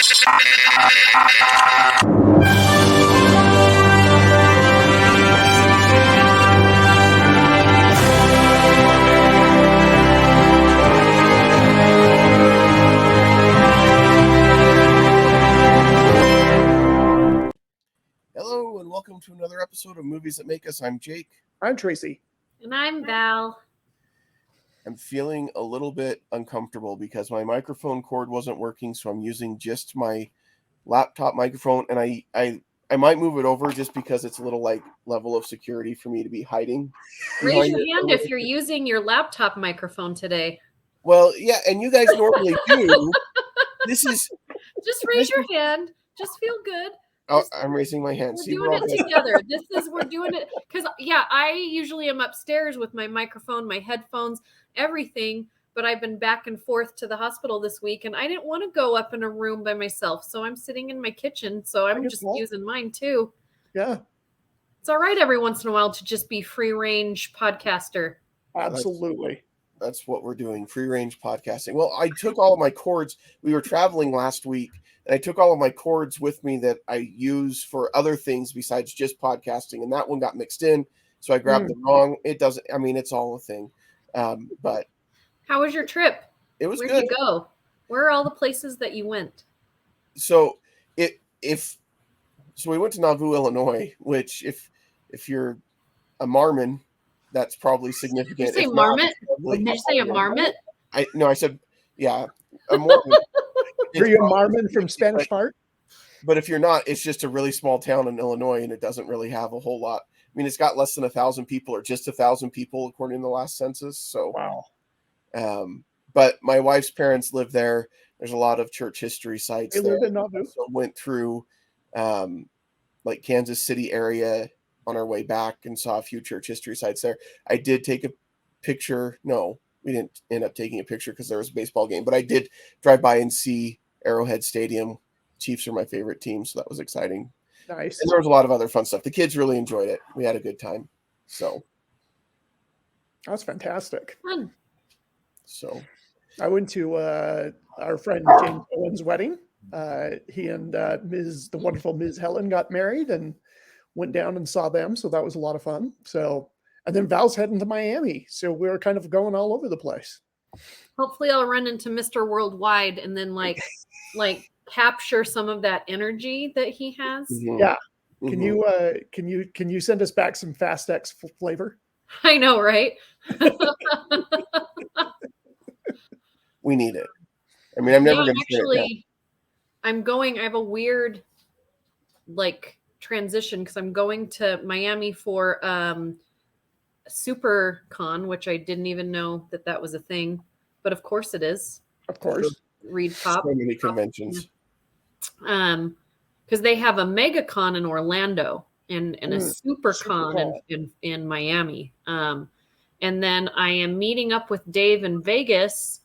Hello and welcome to another episode of Movies That Make Us. I'm Jake. I'm Tracy. And I'm Val. I'm feeling a little bit uncomfortable because my microphone cord wasn't working, so I'm using just my laptop microphone, and I might move it over just because it's a little like level of security for me to be hiding. Raise your hand if you're using your laptop microphone today. Well, yeah, and you guys normally do. This is just raise your hand. Just feel good. Oh, I'm raising my hand. We're doing it together. We're doing it because, yeah, I usually am upstairs with my microphone, my headphones, everything. But I've been back and forth to the hospital this week, and I didn't want to go up in a room by myself. So I'm sitting in my kitchen. So I'm just using mine too. Yeah. It's all right every once in a while to just be free range podcaster. Absolutely. That's what we're doing. Free range podcasting. Well, I took all of my cords. We were traveling last week. And I took all of my cords with me that I use for other things besides just podcasting. And that one got mixed in. So I grabbed the wrong. It doesn't, I mean, it's all a thing. But how was your trip? It was Where'd good. You go? Where are all the places that you went? So we went to Nauvoo, Illinois, which if you're a Marmon, that's probably significant. Did you say marmot? Did you say a marmot? I said, yeah, a Marmon. Are you a Marmon from Spanish Fart? But if you're not, it's just a really small town in Illinois, and it doesn't really have a whole lot. I mean, it's got less than 1,000 people, or just 1,000 people, according to the last census. So, wow. But my wife's parents live there. There's a lot of church history sites there. Live in Nauvoo. So went through, like Kansas City area on our way back, and saw a few church history sites there. I did take a picture. No, we didn't end up taking a picture because there was a baseball game, but I did drive by and see Arrowhead Stadium. Chiefs are my favorite team, so that was exciting. Nice. And there was a lot of other fun stuff. The kids really enjoyed it. We had a good time. So that's fantastic. Fun. So I went to our friend James Owen's wedding. He and the wonderful Ms. Helen got married and went down and saw them. So that was a lot of fun. So, and then Val's heading to Miami. So we were kind of going all over the place. Hopefully I'll run into Mr. Worldwide and then like capture some of that energy that he has. Mm-hmm. Yeah. Can you send us back some Fast X flavor? I know, right? We need it. I mean, I'm never going to actually. I'm going. I have a weird transition because I'm going to Miami for SuperCon, which I didn't even know that was a thing, but of course it is. Of course, Read Pop. So many conventions. Because they have a MegaCon in Orlando and a SuperCon in Miami. And then I am meeting up with Dave in Vegas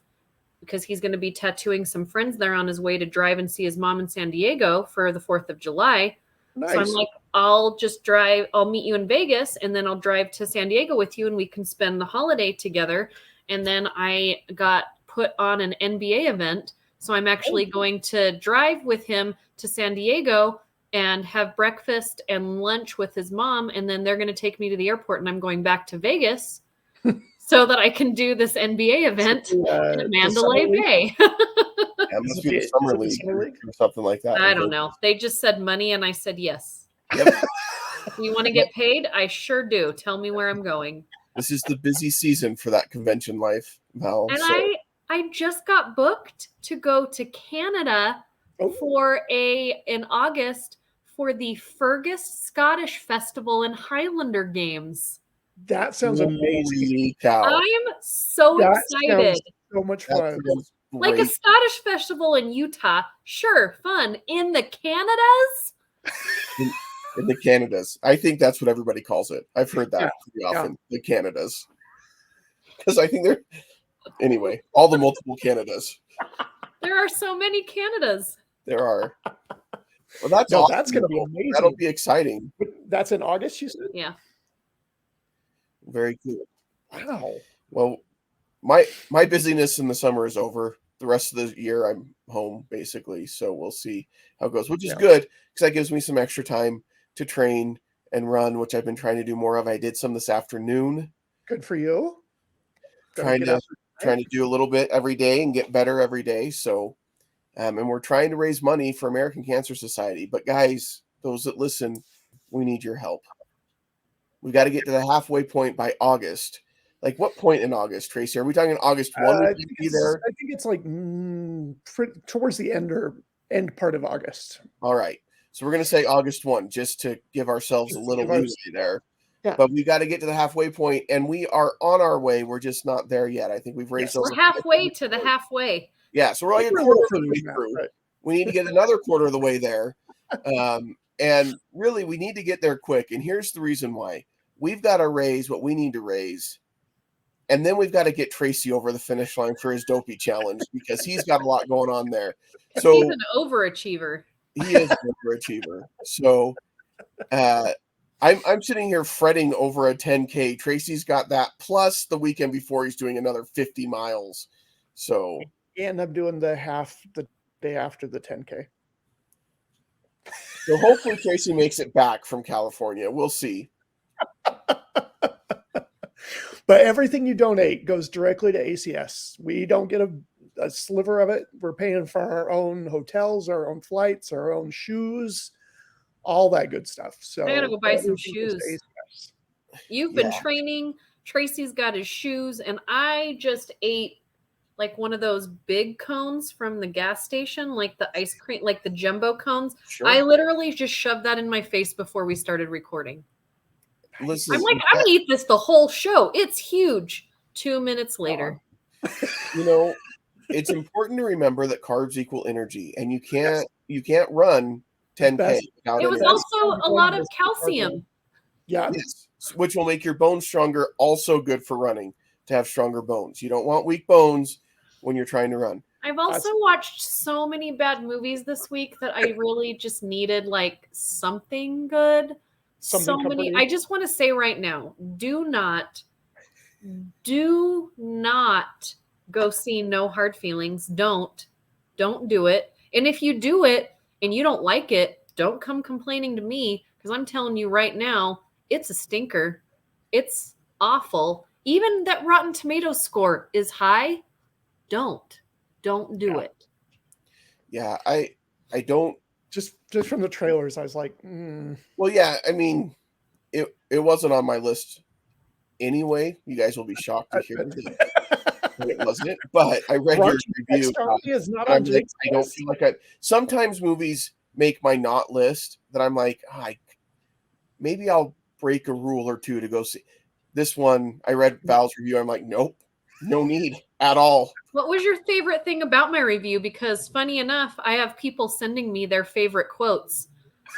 because he's going to be tattooing some friends there on his way to drive and see his mom in San Diego for the 4th of July. Nice. So I'm like, I'll meet you in Vegas and then I'll drive to San Diego with you and we can spend the holiday together. And then I got put on an NBA event. So I'm actually going to drive with him to San Diego and have breakfast and lunch with his mom. And then they're going to take me to the airport and I'm going back to Vegas so that I can do this NBA event in Mandalay Bay. That must be the summer league or something like that. I don't know. They just said money and I said yes. Yep. You want to get paid? I sure do. Tell me where I'm going. This is the busy season for that convention life, Val. And I just got booked to go to Canada in August for the Fergus Scottish Festival and Highlander Games. That sounds amazing. I'm so excited. So much fun. Like a Scottish festival in Utah. Sure, fun. In the Canadas? In the Canadas. I think that's what everybody calls it. I've heard that pretty often. The Canadas. Because I think they're... Anyway, all the multiple Canadas. There are so many Canadas. There are. Well, that's awesome. That's going to be amazing. That'll be exciting. That's in August, you said? Yeah. Very cool. Wow. Well, my busyness in the summer is over. the rest of the year I'm home basically. So we'll see how it goes, which is good because that gives me some extra time to train and run, which I've been trying to do more of. I did some this afternoon. Good for you. Trying to do a little bit every day and get better every day. So, and we're trying to raise money for American Cancer Society. But guys, those that listen, we need your help. We got to get to the halfway point by August. Like what point in August, Tracy? Are we talking August 1? I think it's like towards the end part of August. All right. So we're going to say August 1 just to give ourselves a little leeway there. Yeah. But we got to get to the halfway point, and we are on our way. We're just not there yet. I think we've raised over. We're halfway to the halfway. Yeah, so we're only a quarter of the way through. Right. We need to get another quarter of the way there. And really, we need to get there quick. And here's the reason why. We've got to raise what we need to raise. And then we've got to get Tracy over the finish line for his dopey challenge because he's got a lot going on there. So he's an overachiever. He is an overachiever. So I'm sitting here fretting over a 10K. Tracy's got that plus the weekend before he's doing another 50 miles. So and I'm doing the half the day after the 10K. So hopefully Tracy makes it back from California. We'll see. But everything you donate goes directly to ACS. We don't get a sliver of it. We're paying for our own hotels, our own flights, our own shoes, all that good stuff. So I gotta go buy some shoes. You've been training. Tracy's got his shoes, and I just ate like one of those big cones from the gas station, like the ice cream, like the jumbo cones. Sure. I literally just shoved that in my face before we started recording. Listen, I'm like, I'm gonna eat this the whole show. It's huge. 2 minutes later. You know, it's important to remember that carbs equal energy, and you can't run 10K. It was also a lot of calcium. Yeah. Yes, which will make your bones stronger. Also good for running, to have stronger bones. You don't want weak bones when you're trying to run. I've also watched so many bad movies this week that I really just needed like something good. I just want to say right now, do not go see No Hard Feelings. Don't do it. And if you do it and you don't like it, don't come complaining to me, because I'm telling you right now, it's a stinker. It's awful. Even that Rotten Tomatoes score is high. Don't do it. Yeah, I don't. Just from the trailers, I was like, Well, yeah, I mean, it wasn't on my list anyway. You guys will be shocked to hear that it wasn't. But I read your review. I don't feel like sometimes movies make my not list that I'm like, maybe I'll break a rule or two to go see. This one, I read Val's review. I'm like, nope, no need at all. What was your favorite thing about my review? Because funny enough, I have people sending me their favorite quotes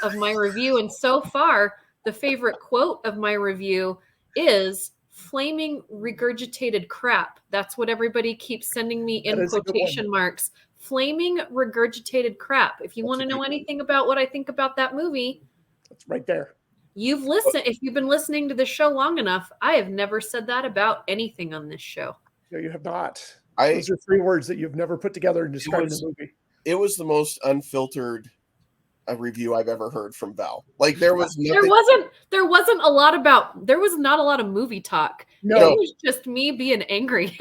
of my review. And so far, the favorite quote of my review is flaming regurgitated crap. That's what everybody keeps sending me in quotation marks. Flaming regurgitated crap. If you want to know anything about what I think about that movie, it's right there. You've listened. If you've been listening to the show long enough, I have never said that about anything on this show. No, you have not. Those are 3 words that you've never put together and described the movie. It was the most unfiltered review I've ever heard from Val. Like there was not a lot of movie talk. No. It was just me being angry.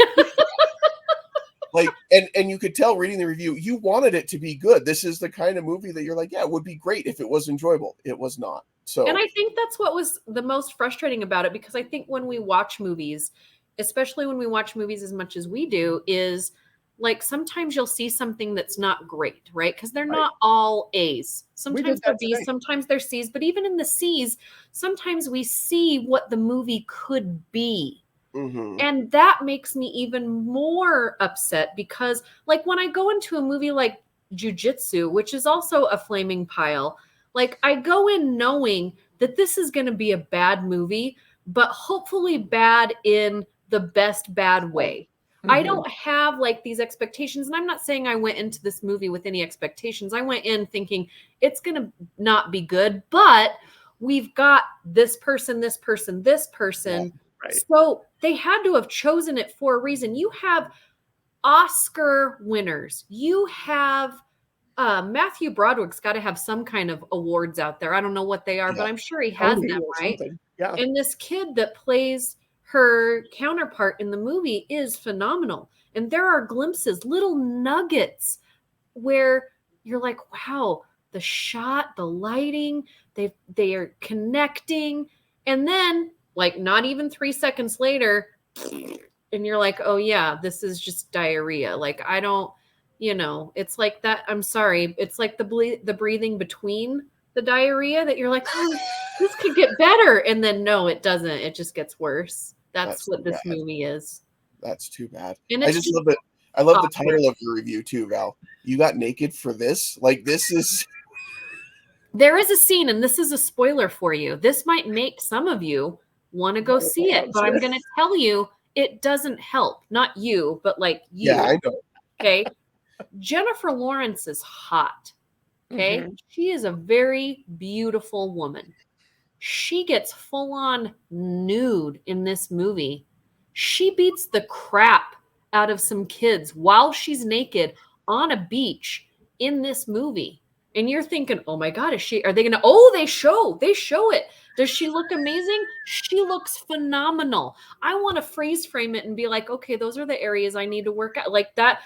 Like, and you could tell reading the review, you wanted it to be good. This is the kind of movie that you're like, yeah, it would be great if it was enjoyable. It was not. So, and I think that's what was the most frustrating about it, because I think when we watch movies, especially when we watch movies as much as we do, is like sometimes you'll see something that's not great, right? Because they're not all A's. Sometimes they're B's, sometimes they're C's. But even in the C's, sometimes we see what the movie could be. Mm-hmm. And that makes me even more upset, because like when I go into a movie like Jiu-Jitsu, which is also a flaming pile, like I go in knowing that this is going to be a bad movie, but hopefully bad in the best bad way. Mm-hmm. I don't have like these expectations. And I'm not saying I went into this movie with any expectations. I went in thinking it's going to not be good, but we've got this person, this person, this person. Yeah, right. So they had to have chosen it for a reason. You have Oscar winners. You have Matthew Broderick's got to have some kind of awards out there. I don't know what they are, Yeah. but I'm sure he has Tony them, or right? something. Yeah. And this kid that plays her counterpart in the movie is phenomenal. And there are glimpses, little nuggets where you're like, wow, the shot, the lighting, they are connecting. And then, like, not even 3 seconds later, and you're like, oh yeah, this is just diarrhea. Like, I don't, it's like that. I'm sorry. It's like the breathing between the diarrhea that you're like, oh, this could get better. And then no, it doesn't. It just gets worse. That's what this movie is. That's too bad. And I it's just just love it. I love the awkward. title of your review too, Val. You got naked for this? Like, this is. There is a scene, and this is a spoiler for you. This might make some of you want to go see it, but I'm going to tell you it doesn't help. Not you, but like you. Yeah, I know. Okay. Jennifer Lawrence is hot. Okay. Mhm. She is a very beautiful woman. She gets full on nude in this movie. She beats the crap out of some kids while she's naked on a beach in this movie. And you're thinking, oh my God, are they gonna, they show it. Does she look amazing? She looks phenomenal. I want to freeze frame it and be like, okay, those are the areas I need to work out. Like that,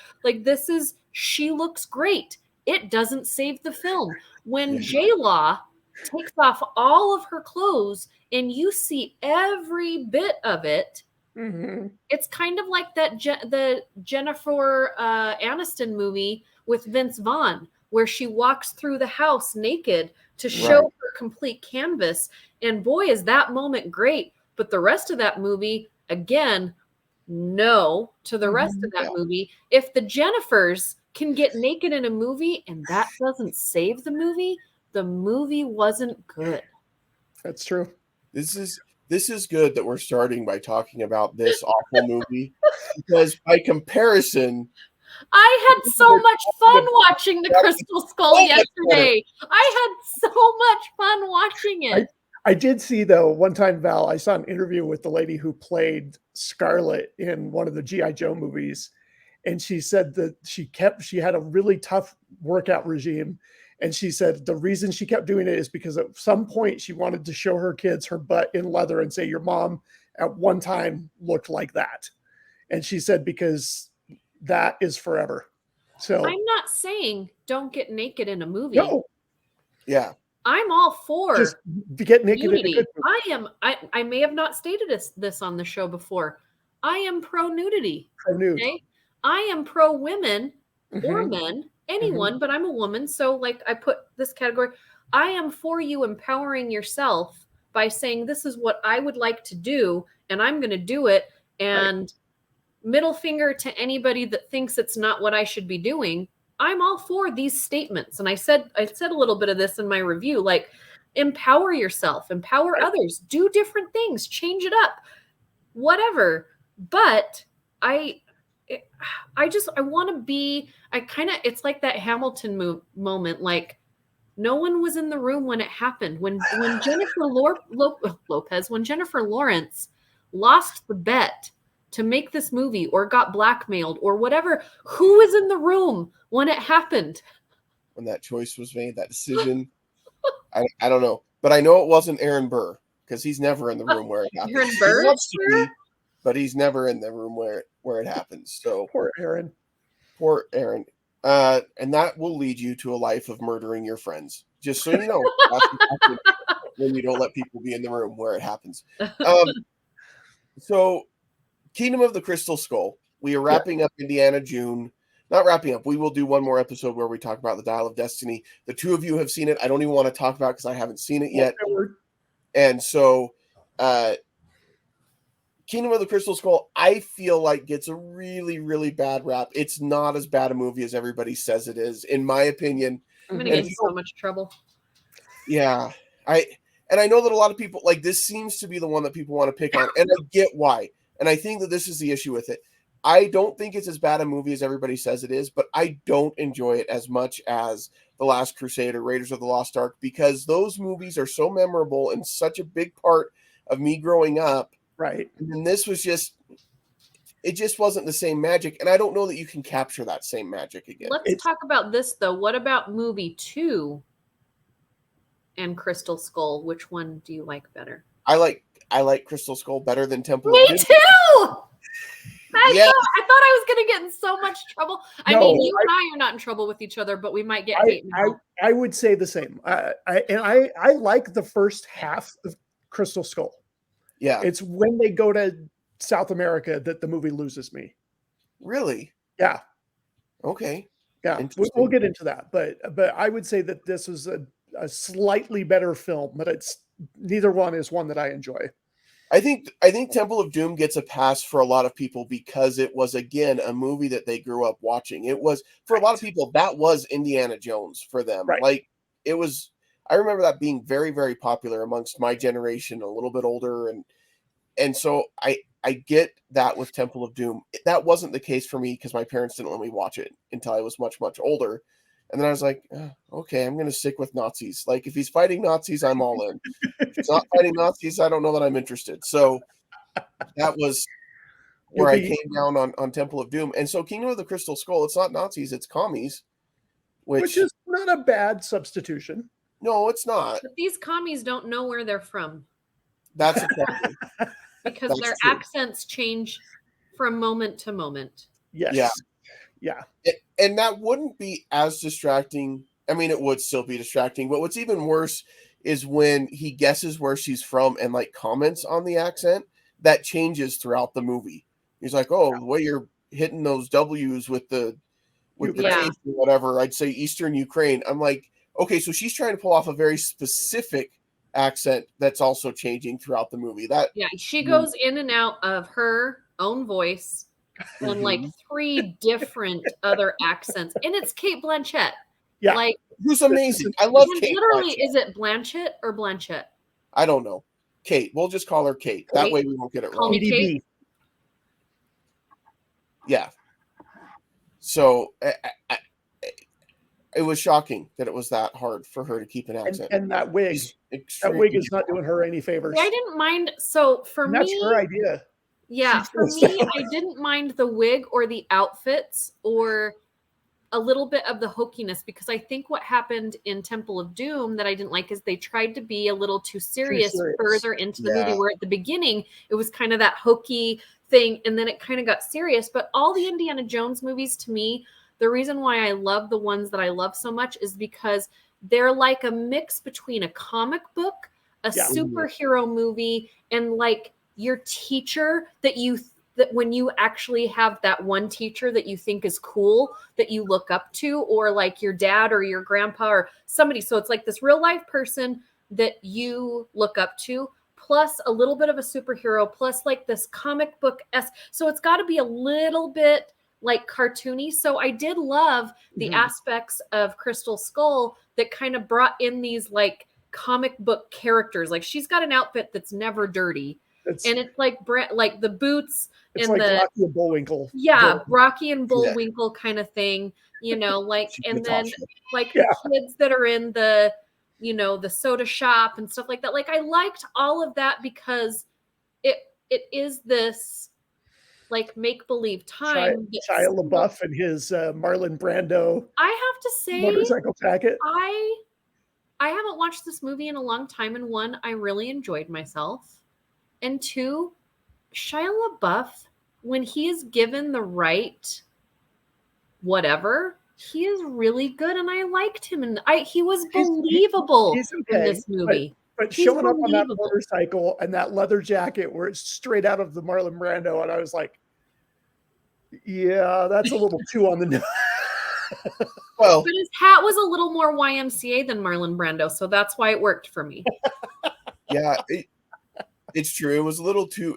she looks great. It doesn't save the film. When J-Law takes off all of her clothes and you see every bit of it, Mm-hmm. it's kind of like the Jennifer Aniston movie with Vince Vaughn, where she walks through the house naked to show her complete canvas. And boy, is that moment great. But the rest of that movie, again, no to the rest of that movie. If the Jennifers can get naked in a movie and that doesn't save the movie wasn't good. That's true. This is good that we're starting by talking about this awful movie, because by comparison, I had so much fun watching The Crystal Skull yesterday. I had so much fun watching it. I did see, though, one time, Val, I saw an interview with the lady who played Scarlet in one of the G.I. Joe movies. And she said that she had a really tough workout regime. And she said the reason she kept doing it is because at some point she wanted to show her kids her butt in leather and say, your mom at one time looked like that. And she said, because that is forever. So I'm not saying don't get naked in a movie. No. Yeah. I'm all for just get naked nudity. in a good movie. I may have not stated this on the show before. I am pro nudity. Pro nude. Okay? I am pro women or men, anyone, but I'm a woman. So like I put this category. I am for you empowering yourself by saying this is what I would like to do and I'm going to do it. And middle finger to anybody that thinks it's not what I should be doing. I'm all for these statements. And I said a little bit of this in my review, like empower yourself, empower others, do different things, change it up, whatever. But I want to be, it's like that Hamilton moment. Like no one was in the room when it happened. When Jennifer Lopez, when Jennifer Lawrence lost the bet to make this movie or got blackmailed or whatever, who was in the room when it happened? When that choice was made, that decision, I don't know. But I know it wasn't Aaron Burr, because he's never in the room where it happens. Aaron Burr? He wants to be, but he's never in the room where it happens. So Poor Aaron. Poor Aaron. And that will lead you to a life of murdering your friends. Just so you know, that's what happens when you don't let people be in the room where it happens. So Kingdom of the Crystal Skull. We are wrapping up Indiana June. Not wrapping up. We will do one more episode where we talk about the Dial of Destiny. The two of you have seen it. I don't even want to talk about it because I haven't seen it yet. And so Kingdom of the Crystal Skull, I feel like gets a really, really bad rap. It's not as bad a movie as everybody says it is, in my opinion. I'm going to get in so much trouble. Yeah. I know that a lot of people, like, this seems to be the one that people want to pick on, and I get why. And I think that this is the issue with it. I don't think it's as bad a movie as everybody says it is, but I don't enjoy it as much as The Last Crusade or Raiders of the Lost Ark, because those movies are so memorable and such a big part of me growing up. Right. And this was just, it just wasn't the same magic, and I don't know that you can capture that same magic again. Let's talk about this though. What about movie 2 and Crystal Skull? Which one do you like better? I like Crystal Skull better than Temple Me of Doom. too. Yeah. I thought I was going to get in so much trouble. I No, mean, you and I are not in trouble with each other, but we might get hate mail. I would say the same. I like the first half of Crystal Skull. Yeah. It's when they go to South America that the movie loses me. Really? Yeah. Okay. Yeah. We'll get into that. But I would say that this is a slightly better film, but it's neither one is one that I enjoy. I think Temple of Doom gets a pass for a lot of people because it was, again, a movie that they grew up watching. It was, for a lot of people, that was Indiana Jones for them. Right. Like, it was, I remember that being very, very popular amongst my generation, a little bit older. And so I get that with Temple of Doom. That wasn't the case for me because my parents didn't let me watch it until I was much, much older. And then I was like, okay, I'm going to stick with Nazis. Like, if he's fighting Nazis, I'm all in. If he's not fighting Nazis, I don't know that I'm interested. So that was where I came down on Temple of Doom. And so Kingdom of the Crystal Skull, it's not Nazis, it's commies. Which is not a bad substitution. No, it's not. But these commies don't know where they're from. That's a problem. Because That's their true. accents change from moment to moment. Yes. Yeah. And that wouldn't be as distracting. I mean, it would still be distracting, but what's even worse is when he guesses where she's from and like comments on the accent. That changes throughout the movie. He's like, "Oh, the way you're hitting those W's with the tape or whatever." I'd say Eastern Ukraine. I'm like, okay, so she's trying to pull off a very specific accent that's also changing throughout the movie. She goes in and out of her own voice and like 3 different other accents, and it's Cate Blanchett. Yeah, like who's amazing. I love Cate. Literally, Blanchett. Is it Blanchett or Blanchett? I don't know. Kate. We'll just call her Kate. That way we won't get it Call wrong. me Kate. Yeah. So it was shocking that it was that hard for her to keep an accent. And that wig is not doing her any favors. I didn't mind. So for me, that's her idea. Yeah, for me, I didn't mind the wig or the outfits or a little bit of the hokiness, because I think what happened in Temple of Doom that I didn't like is they tried to be a little too serious further into the movie, where at the beginning it was kind of that hokey thing and then it kind of got serious. But all the Indiana Jones movies, to me, the reason why I love the ones that I love so much is because they're like a mix between a comic book, a superhero movie, and like your teacher that when you actually have that one teacher that you think is cool, that you look up to, or like your dad or your grandpa or somebody. So it's like this real life person that you look up to, plus a little bit of a superhero, plus like this comic book-esque. So it's got to be a little bit like cartoony. So I did love the aspects of Crystal Skull that kind of brought in these like comic book characters. Like she's got an outfit that's never dirty. And it's like the boots. It's and like Rocky and Bullwinkle. Yeah, Rocky and Bullwinkle kind of thing, like, and then like kids that are in the, the soda shop and stuff like that. Like I liked all of that because it is this like make-believe time. Shia LaBeouf and his Marlon Brando. I have to say, motorcycle jacket. I haven't watched this movie in a long time, and 1, I really enjoyed myself. And 2, Shia LaBeouf, when he is given the right whatever, he is really good, and I liked him, and he was believable in this movie. But showing up on that motorcycle and that leather jacket where it's straight out of the Marlon Brando, and I was like, yeah, that's a little too on the nose. Well, but his hat was a little more YMCA than Marlon Brando, so that's why it worked for me. Yeah, it's true. It was a little too,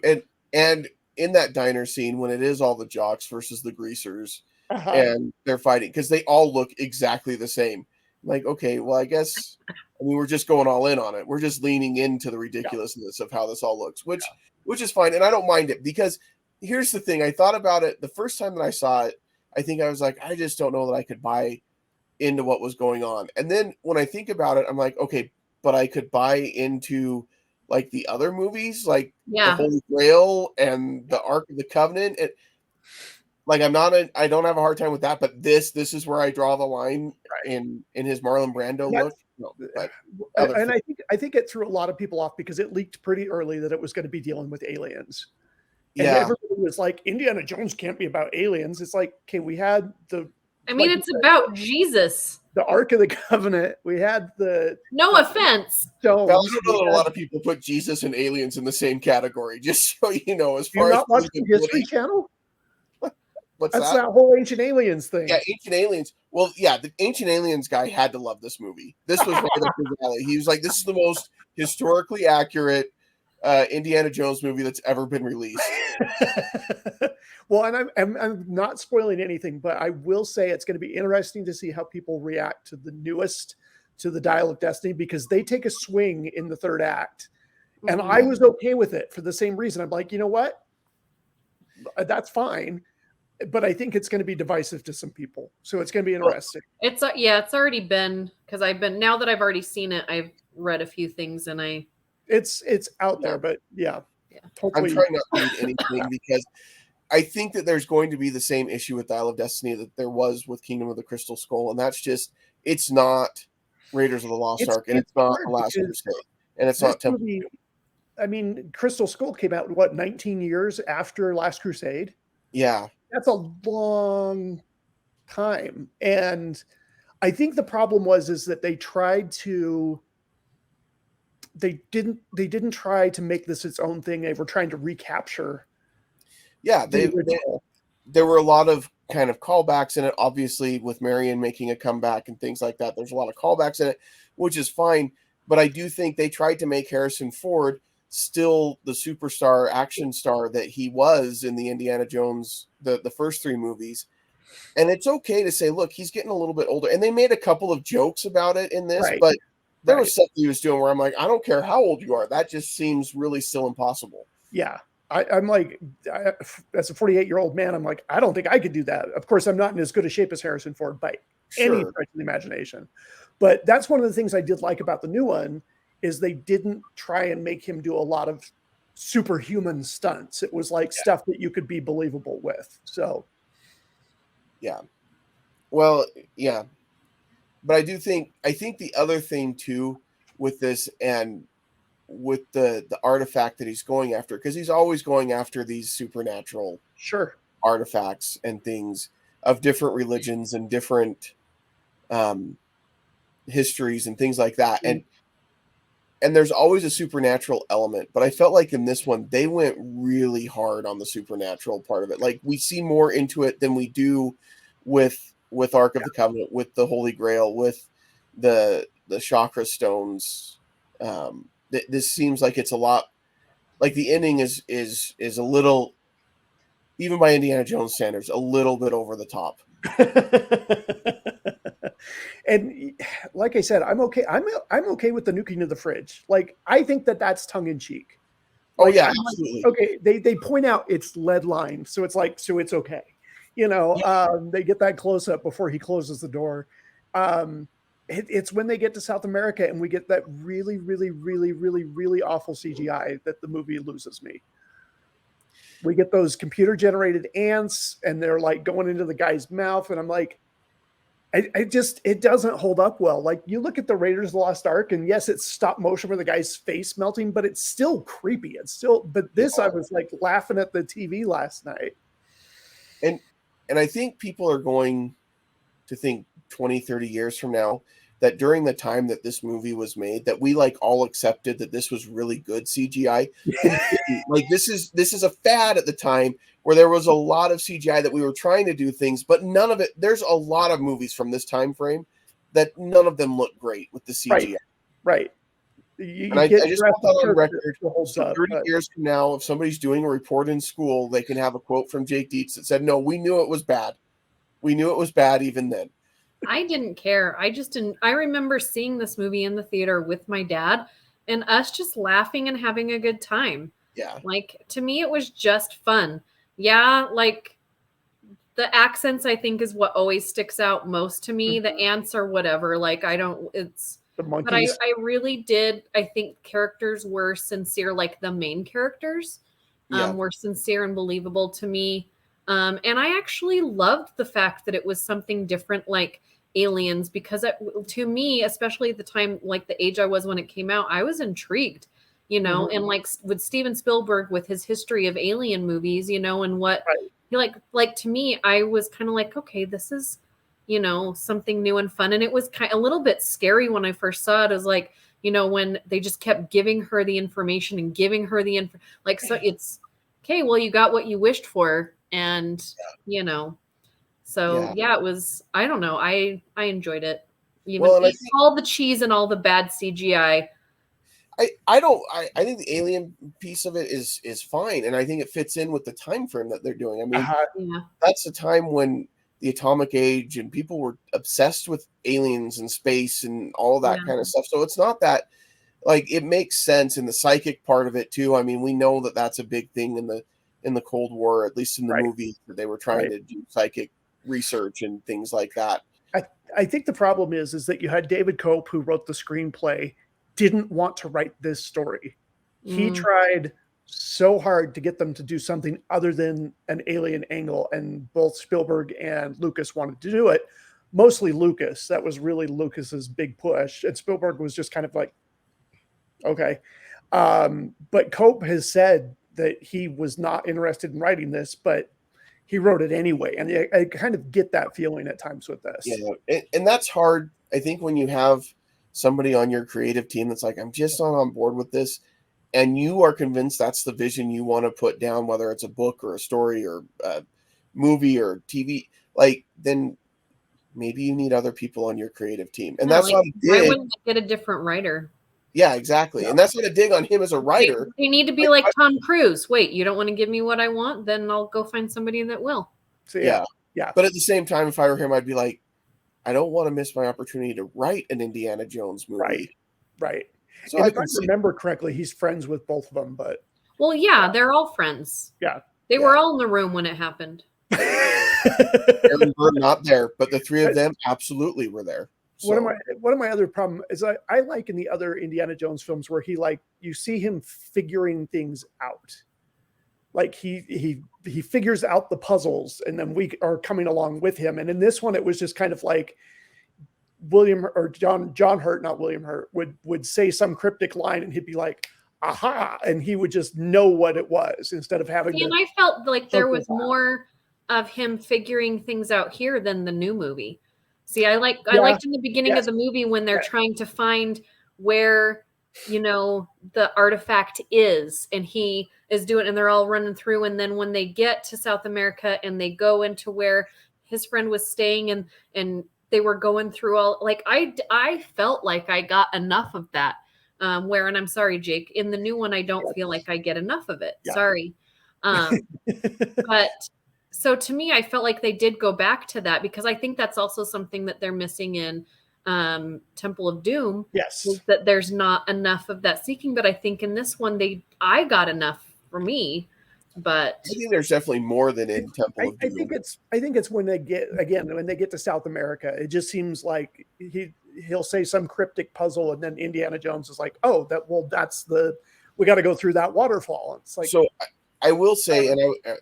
and in that diner scene when it is all the jocks versus the greasers, and they're fighting because they all look exactly the same. Like, okay, well, I guess we're just going all in on it. We're just leaning into the ridiculousness of how this all looks, which is fine, and I don't mind it because here's the thing. I thought about it the first time that I saw it. I think I was like, I just don't know that I could buy into what was going on. And then when I think about it, I'm like, okay, but I could buy into like the other movies, like the Holy Grail and the Ark of the Covenant. And Like I don't have a hard time with that, but this is where I draw the line Right. in his Marlon Brando look. That's No, but other and I think it threw a lot of people off because it leaked pretty early that it was going to be dealing with aliens. And yeah, everybody was like, Indiana Jones can't be about aliens. It's like, okay, we had the I mean, like you it's said, about Jesus. the Ark of the Covenant. We had No the offense. well, I stones. don't We know that a had, lot of people put Jesus and aliens in the same category. Just so you know, as do you far as not watch the History believability, Channel? what's That's that? that whole Ancient Aliens Yeah, thing. Ancient Aliens. Well, yeah, the Ancient Aliens guy had to love this movie. This was right up his alley. He was like, "This is the most historically accurate Indiana Jones movie that's ever been released." Well, and I'm not spoiling anything, but I will say it's going to be interesting to see how people react to the newest, to the Dial of Destiny, because they take a swing in the third act. And I Mhm. was okay with it for the same reason. I'm like, you know what? That's fine. But I think it's going to be divisive to some people. So it's going to be Well, interesting. It's yeah, it's already been because I've been now that I've already seen it, I've read a few things and I It's out yeah, there, but yeah, yeah. I'm hopefully. trying not to read anything because I think that there's going to be the same issue with Dial of Destiny that there was with Kingdom of the Crystal Skull, and that's just it's not Raiders of the Lost Ark, and It's it's not The hard Last because Crusade, and it's this not Temple of movie, Doom. I mean, Crystal Skull came out what 19 years after Last Crusade. Yeah, That's a long time, and I think the problem was is that they didn't try to make this its own thing. They were trying to recapture yeah, the they original. there were a lot of kind of callbacks in it. Obviously, with Marion making a comeback and things like that, there's a lot of callbacks in it, which is fine. But I do think they tried to make Harrison Ford still the superstar action star that he was in the Indiana Jones the first three movies. And it's okay to say, look, he's getting a little bit older. And they made a couple of jokes about it in this, Right, but there was right. stuff he was doing where I'm like, I don't care how old you are. That just seems really still impossible. Yeah. I'm like, as a 48-year-old man, I'm like, I don't think I could do that. Of course, I'm not in as good a shape as Harrison Ford by any Sure. stretch of the imagination. But that's one of the things I did like about the new one is they didn't try and make him do a lot of superhuman stunts. It was like stuff that you could be believable with. So Yeah. Well, yeah. But I think the other thing too with this and with the artifact that he's going after, because he's always going after these supernatural sure. artifacts and things of different religions and different um histories and things like that. And there's always a supernatural element, but I felt like in this one they went really hard on the supernatural part of it. Like we see more into it than we do with Ark of the Covenant, with the Holy Grail, with the chakra stones. This seems like it's a lot like the ending is a little, even by Indiana Jones standards, a little bit over the top. And like I said, I'm okay. I'm okay with the nuking of the fridge. Like I think that that's tongue in cheek. Oh Like yeah, I'm like, absolutely. okay, they point out it's lead lined, so it's like so it's okay. Yeah, They get that close up before he closes the door. Um, it's when they get to South America and we get that really, really, really, really, really awful CGI that the movie loses me. We get those computer generated ants and they're like going into the guy's mouth, and I'm like, I just it doesn't hold up well. Like you look at the Raiders of the Lost Ark, and yes, it's stop motion where the guy's face melting, but it's still creepy. It's still, but yeah. this I was like laughing at the TV last night. And and I think people are going to think 20, 30 years from now that during the time that this movie was made that we like all accepted that this was really good CGI. We didn't. Like this is a fad at the time where there was a lot of CGI that we were trying to do things, but none of it, there's a lot of movies from this time frame that none of them look great with the Right, CGI. right. You, And you I get just want Jurassic that on Park that record. still holds So up, 30 but years from now, if somebody's doing a report in school, they can have a quote from Jake Dietz that said, no, we knew it was bad. We knew it was bad even then. I didn't care. I just didn't. I remember seeing this movie in the theater with my dad and us just laughing and having a good time. Yeah. Like, to me, it was just fun. Yeah, like the accents, I think, is what always sticks out most to me. The ants or whatever. Like, I don't, it's, the but I, monkeys. I really did. I think characters were sincere, like the main characters Yeah. were sincere and believable to me. And I actually loved the fact that it was something different, like aliens, because to me, especially at the time, like the age I was when it came out, I was intrigued, and like with Steven Spielberg with his history of alien movies, and what he like to me, I was kind of like, okay, this is, something new and fun. And it was kind of a little bit scary when I first saw it. It was like, when they just kept giving her the information and giving her the info, like, so it's okay, well, you got what you wished for. And, so Yeah. it was, I don't know. I enjoyed it. Even Well, and all the cheese and all the bad CGI. I think the alien piece of it is fine, and I think it fits in with the time frame that they're doing. I mean, Yeah. that's the time when the atomic age and people were obsessed with aliens and space and all that Yeah. kind of stuff. So it's not that, like, it makes sense in the psychic part of it too. I mean, we know that that's a big thing in the Cold War, at least in the movie, that they were trying to do psychic research and things like that. I think the problem is that you had David Cope, who wrote the screenplay, didn't want to write this story. He tried so hard to get them to do something other than an alien angle, and both Spielberg and Lucas wanted to do it. Mostly Lucas. That was really Lucas's big push, and Spielberg was just kind of like, okay. But Cope has said that he was not interested in writing this, but he wrote it anyway, and I kind of get that feeling at times with this. Yeah, and that's hard. I think when you have somebody on your creative team that's like, I'm just not on board with this, and you are convinced that's the vision you want to put down, whether it's a book or a story or a movie or TV, like, then maybe you need other people on your creative team. And that's like, not a why dig. wouldn't they get a different writer? Yeah, exactly. And that's not a dig on him as a writer. They need to be like Tom Cruise. Wait, you don't want to give me what I want? Then I'll go find somebody that will. So Yeah. yeah. But at the same time, if I were him, I'd be like, I don't want to miss my opportunity to write an Indiana Jones movie. Right. So And if I remember correctly, he's friends with both of them, but well, yeah, they're all friends. Yeah. They were all in the room when it happened. Aaron Burr not there, but the three of them absolutely were there. So. One of my other problem is I like in the other Indiana Jones films where he, like, you see him figuring things out. Like he figures out the puzzles, and then we are coming along with him. And in this one, it was just kind of like John Hurt, not William Hurt, would say some cryptic line, and he'd be like, aha, and he would just know what it was instead of having and I felt like there was more of him figuring things out here than the new movie. See, I liked in the beginning of the movie when they're trying to find where, the artifact is, and he is doing, and they're all running through. And then when they get to South America and they go into where his friend was staying, and they were going through all, like, I felt like I got enough of that. And I'm sorry, Jake, in the new one, I don't feel like I get enough of it. Yeah. Sorry. But so to me, I felt like they did go back to that, because I think that's also something that they're missing in Temple of Doom. Yes. Is that there's not enough of that seeking. But I think in this one, I got enough for me. But I think there's definitely more than in Temple of Doom. I think it's when they get to South America, it just seems like he'll say some cryptic puzzle, and then Indiana Jones is like, oh, we got to go through that waterfall. It's like, so I will say, and I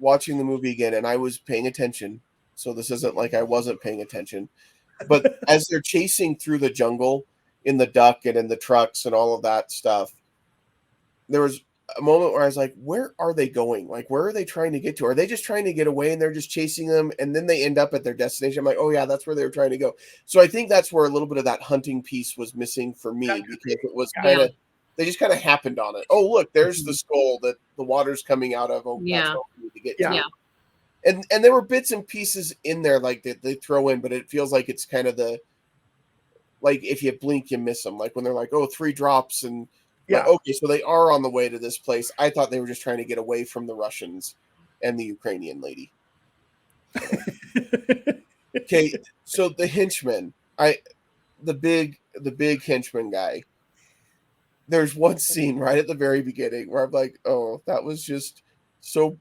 watching the movie again, and I was paying attention, so this isn't like I wasn't paying attention. But as they're chasing through the jungle in the duck and in the trucks and all of that stuff, there was a moment where I was like, where are they going? Like, where are they trying to get to? Are they just trying to get away and they're just chasing them, and then they end up at their destination? I'm like, oh yeah, that's where they were trying to go. So I think that's where a little bit of that hunting piece was missing for me, because it was kind of, they just kind of happened on it. Oh, look, there's the skull that the water's coming out of. Oh, that's what we need to get to. Yeah. And there were bits and pieces in there like that they throw in, but it feels like it's kind of like if you blink, you miss them. Like when they're like, oh, 3 drops, and like, okay, so they are on the way to this place. I thought they were just trying to get away from the Russians and the Ukrainian lady. Okay, so the henchman, the big henchman guy. There's one scene right at the very beginning where I'm like, oh, that was just so.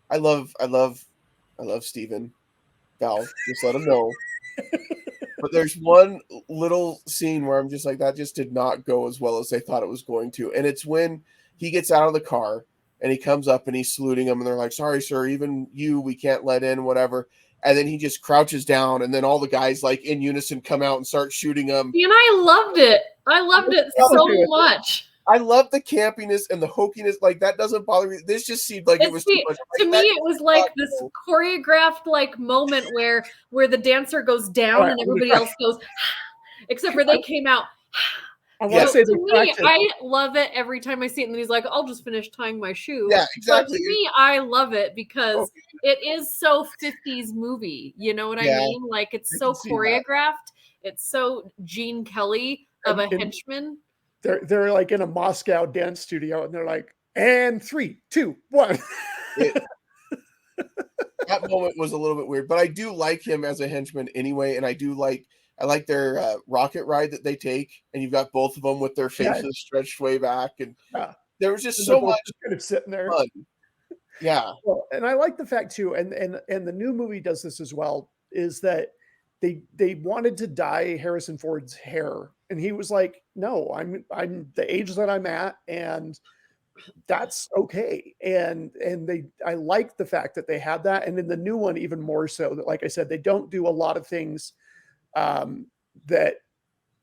I love Steven Valve. Just let him know. But there's one little scene where I'm just like, that just did not go as well as they thought it was going to. And it's when he gets out of the car and he comes up and he's saluting them, and they're like, "Sorry, sir, even you, we can't let in, whatever." And then he just crouches down, and then all the guys like in unison come out and start shooting him. And I loved it. I loved it so much. I love the campiness and the hokiness. Like, that doesn't bother me. This just seemed like it was too much. To me, it was like this choreographed like moment where the dancer goes down and everybody else goes, except for they came out. I want to say to me, I love it every time I see it. And then he's like, "I'll just finish tying my shoe." Yeah, exactly. But to me, I love it because it is so 50s movie. You know what I mean? Like, it's so choreographed. It's so Gene Kelly of a henchman. They're like in a Moscow dance studio, and they're like, "And 3, 2, 1." That moment was a little bit weird, but I do like him as a henchman anyway, and I like their rocket ride that they take, and you've got both of them with their faces stretched way back, and there was just so much kind of sitting there. fun. Yeah. Well, and I like the fact too, and the new movie does this as well, is that they wanted to dye Harrison Ford's hair, and he was like, "No, I'm the age that I'm at, and that's okay." And I like the fact that they had that, and in the new one even more so. That, like I said, they don't do a lot of things that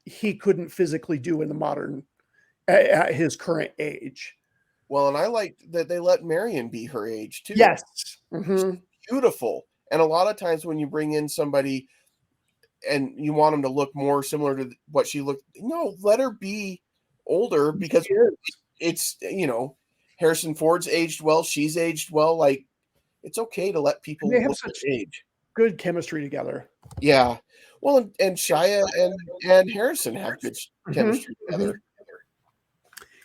he couldn't physically do in the modern at his current age. Well, and I like that they let Marion be her age too. Yes. Mm-hmm. Beautiful. And a lot of times when you bring in somebody and you want them to look more similar to what she looked, no, let her be older, because it's, Harrison Ford's aged well, she's aged well. Like, it's okay to let people look at age. Good chemistry together. Yeah. Well, and Shia and Harrison have good chemistry together.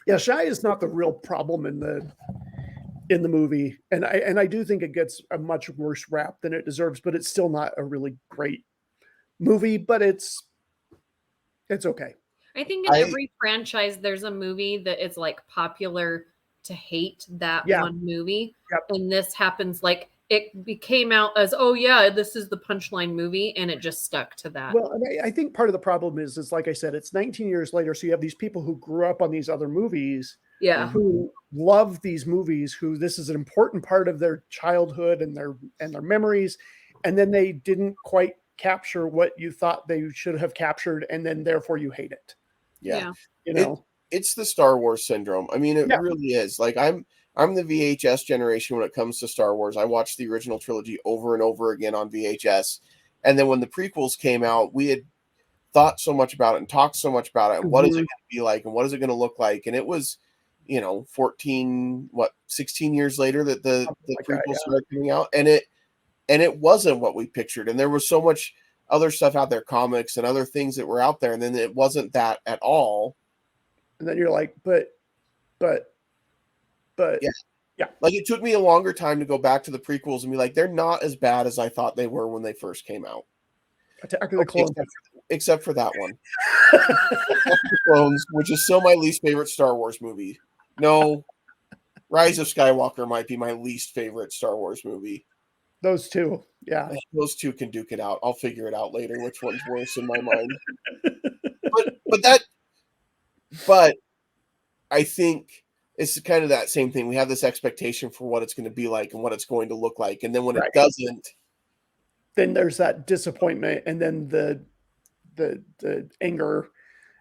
Yeah, Shia is not the real problem in the movie, and I do think it gets a much worse rap than it deserves, but it's still not a really great movie, but it's okay. I think in every franchise there's a movie that is like popular to hate that one movie. Yep. And this happens, like, it became out as, oh yeah, this is the punchline movie, and it just stuck to that. Well, and I think part of the problem is like I said, it's 19 years later, so you have these people who grew up on these other movies, who love these movies, who this is an important part of their childhood and their memories, and then they didn't quite capture what you thought they should have captured, and then therefore you hate it. Yeah. It's the Star Wars syndrome. I mean, it really is. Like, I'm the VHS generation when it comes to Star Wars. I watched the original trilogy over and over again on VHS. And then when the prequels came out, we had thought so much about it and talked so much about it. And what is it going to be like? And what is it going to look like? And it was, 16 years later that the prequels started coming out. And it wasn't what we pictured. And there was so much other stuff out there, comics and other things that were out there. And then it wasn't that at all. And then you're like, but yeah. Like, it took me a longer time to go back to the prequels and be like, they're not as bad as I thought they were when they first came out. Attack of the Clones. Except for that one. Attack of the Clones, which is still my least favorite Star Wars movie. No, Rise of Skywalker might be my least favorite Star Wars movie. Those two, yeah. Those two can duke it out. I'll figure it out later which one's worse in my mind. But I think it's kind of that same thing. We have this expectation for what it's going to be like and what it's going to look like. And then when it doesn't, then there's that disappointment, and then the anger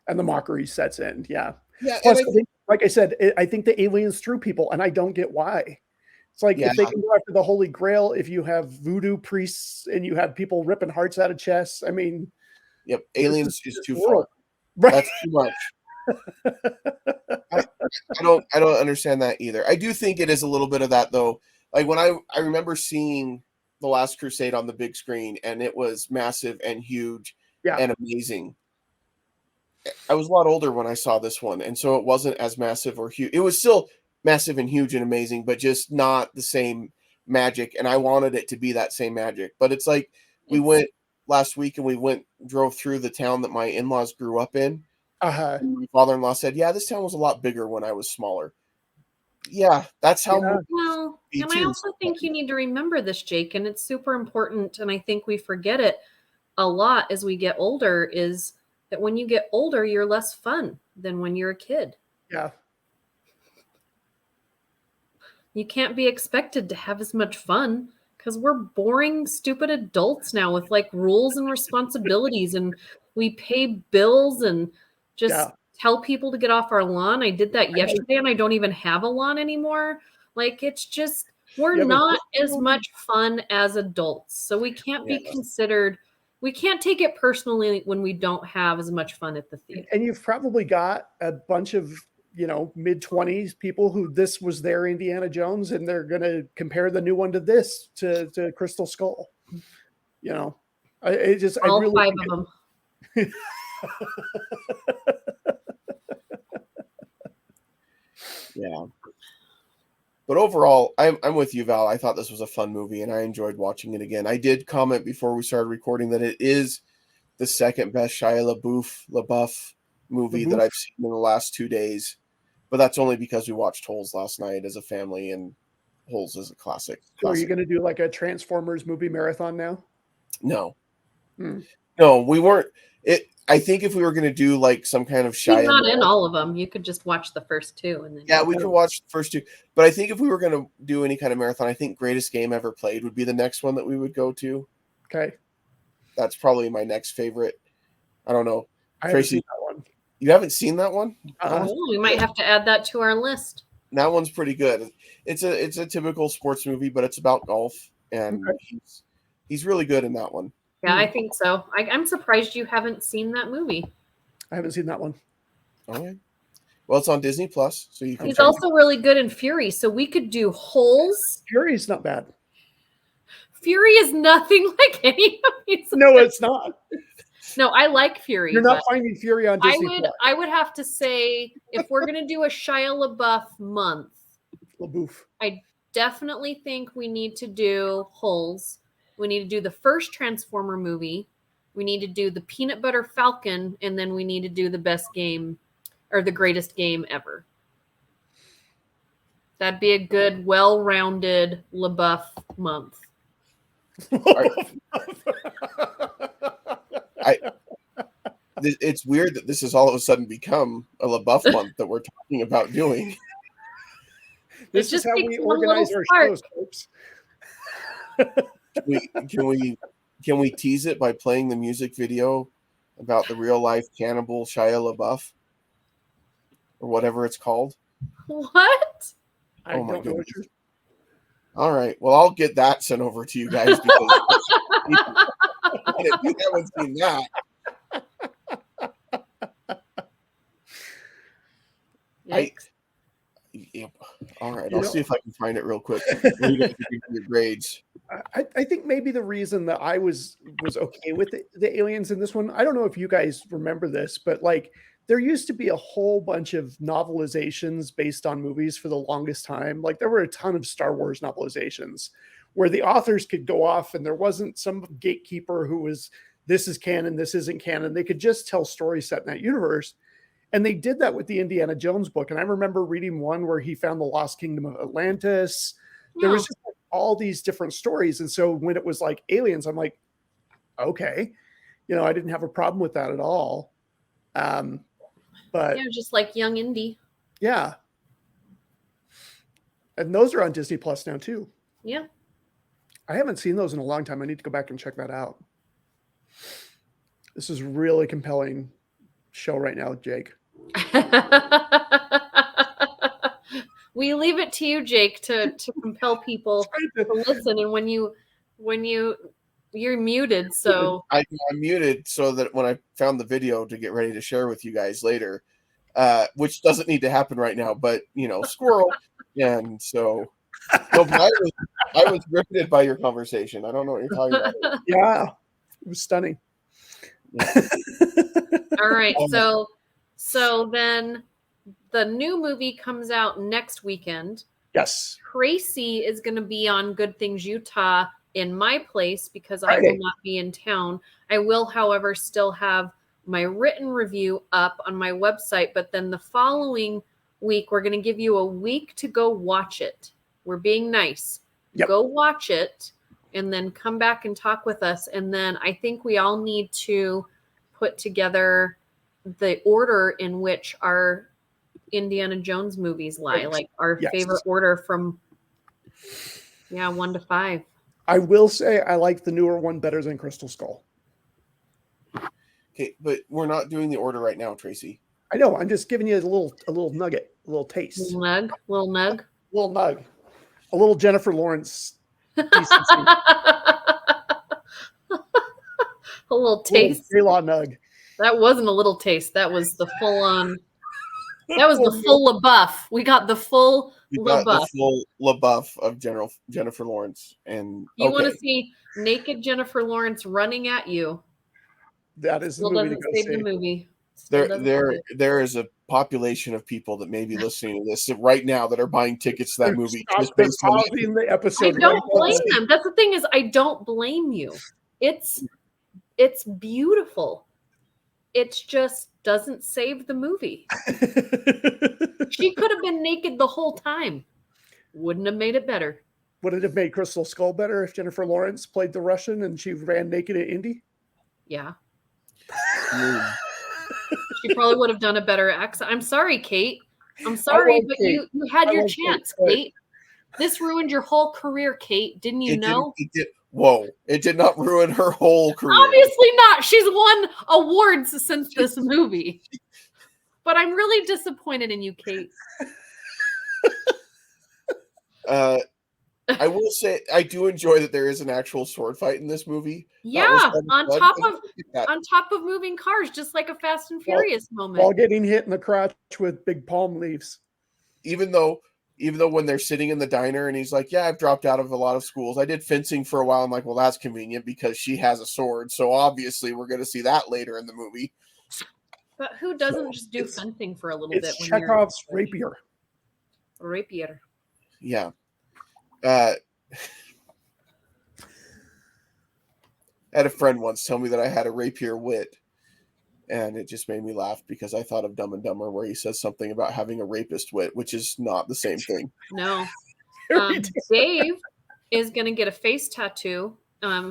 and the mockery sets in. Yeah. Plus, like I said, I think the aliens threw people, and I don't get why. It's like, if they can go after the Holy Grail, if you have voodoo priests and you have people ripping hearts out of chests, I mean, aliens is too far. Right. That's too much. I don't understand that either. I do think it is a little bit of that, though. Like, when I remember seeing The Last Crusade on the big screen, and it was massive and huge and amazing. I was a lot older when I saw this one, and so it wasn't as massive or huge. It was still massive and huge and amazing, but just not the same magic. And I wanted it to be that same magic. But it's like, we went last week and we drove through the town that my in-laws grew up in. And my father-in-law said, yeah, this town was a lot bigger when I was smaller. Yeah, that's how. Well, and I also think you need to remember this, Jake, and it's super important. And I think we forget it a lot as we get older, is that when you get older, you're less fun than when you're a kid. Yeah. You can't be expected to have as much fun because we're boring, stupid adults now with like rules and responsibilities, and we pay bills and just tell people to get off our lawn. I did that yesterday, and I don't even have a lawn anymore. Like, it's just, we're not as much fun as adults. So we can't be considered, we can't take it personally when we don't have as much fun at the theater. And you've probably got a bunch of, mid-20s people who this was their Indiana Jones, and they're going to compare the new one to this, to Crystal Skull. All really 5 of them. Yeah. But overall, I'm with you, Val. I thought this was a fun movie, and I enjoyed watching it again. I did comment before we started recording that it is the second best Shia LaBeouf movie that I've seen in the last 2 days. But that's only because we watched Holes last night as a family, and Holes is a classic. So are you going to do like a Transformers movie marathon now? No. No, we weren't. I think if we were going to do like some kind of Shia, he's not in all of them. You could just watch the first 2, and then we could watch the first 2. But I think if we were going to do any kind of marathon, I think Greatest Game Ever Played would be the next one that we would go to. Okay, that's probably my next favorite. I don't know, Tracy. That one. You haven't seen that one? We might have to add that to our list. That one's pretty good. It's a typical sports movie, but it's about golf, and he's really good in that one. Yeah, I think so. I'm surprised you haven't seen that movie. I haven't seen that one. Okay. Well, it's on Disney Plus, so you can. He's also really good in Fury, so we could do Holes. Fury's not bad. Fury is nothing like any of these. No, it's not. No, I like Fury. You're not finding Fury on Disney Plus. I would have to say, if we're going to do a Shia LaBeouf month, I definitely think we need to do Holes. We need to do the first Transformer movie. We need to do the Peanut Butter Falcon, and then we need to do the best game or the greatest game ever. That'd be a good, well-rounded LaBeouf month. It's weird that this has all of a sudden become a LaBeouf month that we're talking about doing. This is how we organize our shows, folks. Can we tease it by playing the music video about the real life cannibal Shia LaBeouf or whatever it's called? What? I don't know what you're... All right. Well, I'll get that sent over to you guys because if you haven't seen that. All right. I'll see if I can find it real quick. Your grades. I think maybe the reason that I was okay with the aliens in this one, I don't know if you guys remember this, but like there used to be a whole bunch of novelizations based on movies for the longest time. Like there were a ton of Star Wars novelizations where the authors could go off and there wasn't some gatekeeper who was, this is canon, this isn't canon. They could just tell stories set in that universe. And they did that with the Indiana Jones book. And I remember reading one where he found the lost kingdom of Atlantis. There was just like all these different stories. And so when it was like aliens, I'm like, okay, I didn't have a problem with that at all. But just like young Indy. Yeah. And those are on Disney Plus now too. Yeah. I haven't seen those in a long time. I need to go back and check that out. This is really compelling show right now, Jake. We leave it to you, Jake, to compel people to listen. And when you're muted, so I'm muted so that when I found the video to get ready to share with you guys later, which doesn't need to happen right now, but squirrel. And so no, but I was riveted by your conversation. I don't know what you're talking about. Yeah, it was stunning. Yeah. All right, so then the new movie comes out next weekend. Yes. Tracy is going to be on Good Things Utah in my place because I will not be in town. I will, however, still have my written review up on my website, but then the following week, we're going to give you a week to go watch it. We're being nice. Yep. Go watch it and then come back and talk with us. And then I think we all need to put together the order in which our Indiana Jones movies lie, like our favorite order from Yeah, 1 to 5. I will say I like the newer one better than Crystal Skull. Okay, but we're not doing the order right now, Tracy. I know. I'm just giving you a little nugget, a little taste, Little nug. Little nug. little nug, a little Jennifer Lawrence decency, A little a little taste. J-Law nug. That wasn't a little taste. That was the full on. That was the full LaBeouf. We got the full We got the LaBeouf. full LaBeouf of Jennifer Lawrence, and You want to see naked Jennifer Lawrence running at you? That is the Still movie to doesn't go save the see. movie. Still doesn't save it. there is a population of people that may be listening to this right now that are buying tickets to that movie just They're based on pausing the I episode right don't now. blame them. That's the thing is, I don't blame you. It's beautiful. It just doesn't save the movie. She could have been naked the whole time. Wouldn't have made it better. Would it have made Crystal Skull better if Jennifer Lawrence played the Russian and she ran naked at Indy? Yeah. She probably would have done a better accent. I'm sorry, Kate. I'm sorry, but Kate. you had your love chance, Kate. This ruined your whole career, Kate. Didn't you know? Whoa! It did not ruin her whole career. Obviously not. She's won awards since this movie. But I'm really disappointed in you, Kate. I will say I do enjoy that there is an actual sword fight in this movie. Yeah, on top of moving cars, just like a Fast and Furious moment. While getting hit in the crotch with big palm leaves. Even though when they're sitting in the diner and he's like, yeah, I've dropped out of a lot of schools. I did fencing for a while. I'm like, well, that's convenient because she has a sword. So obviously we're going to see that later in the movie. But who doesn't just do fencing for a little bit? It's Chekhov's rapier. Rapier. Yeah. I had a friend once tell me that I had a rapier wit, and it just made me laugh because I thought of Dumb and Dumber, where he says something about having a rapist wit, which is not the same thing. No. Dave is going to get a face tattoo.